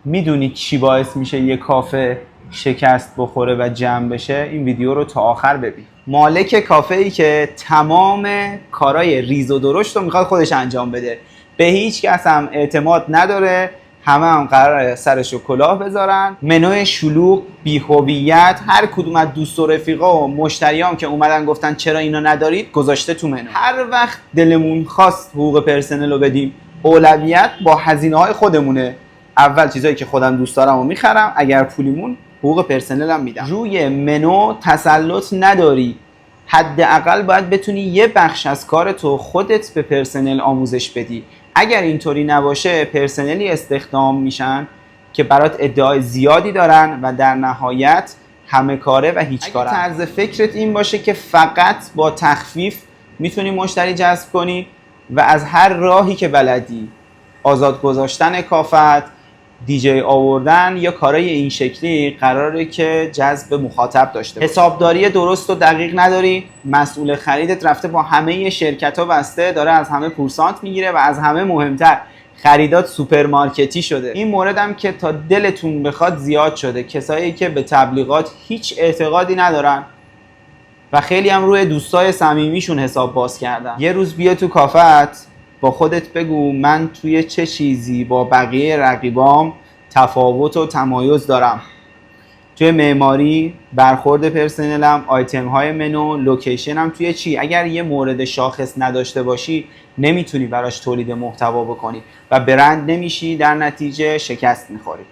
میدونید چی باعث میشه یه کافه شکست بخوره و جمع بشه؟ این ویدیو رو تا آخر ببین. مالک کافه ای که تمام کارای ریز و درشت رو میخواد خودش انجام بده، به هیچ کس هم اعتماد نداره، همه قراره سرشو کلاه بذارن، منوی شلوغ، بی‌هویت، هر کدوم از دوست و رفیقا و مشتریام که اومدن گفتن چرا اینو ندارید گذاشته تو منو. هر وقت دلمون خواست حقوق پرسنل رو بدیم، اولویت با هزینه‌های خودمونه. اول چیزایی که خودم دوست دارم و میخرم، اگر پولیمون حقوق پرسنلم میدم. روی منو تسلط نداری، حداقل باید بتونی یه بخش از کارتو خودت به پرسنل آموزش بدی. اگر اینطوری نباشه پرسنلی استخدام میشن که برات ادعای زیادی دارن و در نهایت همه کاره و هیچ کاره. طرز فکرت این باشه که فقط با تخفیف میتونی مشتری جذب کنی و از هر راهی که بلدی، آزاد گذاشتن کافت، دیجی آوردن یا کارهای این شکلی، قراره که جذب مخاطب داشته باشه. حسابداری درست و دقیق نداری، مسئول خریدت رفته با همه شرکت‌ها بسته، داره از همه پورسانت میگیره و از همه مهمتر خریدات سوپرمارکتی شده. این موردم که تا دلتون بخواد زیاد شده. کسایی که به تبلیغات هیچ اعتقادی ندارن و خیلی هم روی دوستای صمیمیشون حساب باز کردن. یه روز بیا تو کافت، با خودت بگو من توی چه چیزی با بقیه رقیبام تفاوت و تمایز دارم. توی معماری، برخورد پرسنلم، آیتم های منو، لوکیشنم توی چی؟ اگر یه مورد شاخص نداشته باشی نمیتونی براش تولید محتوا بکنی و برند نمیشی، در نتیجه شکست میخوری.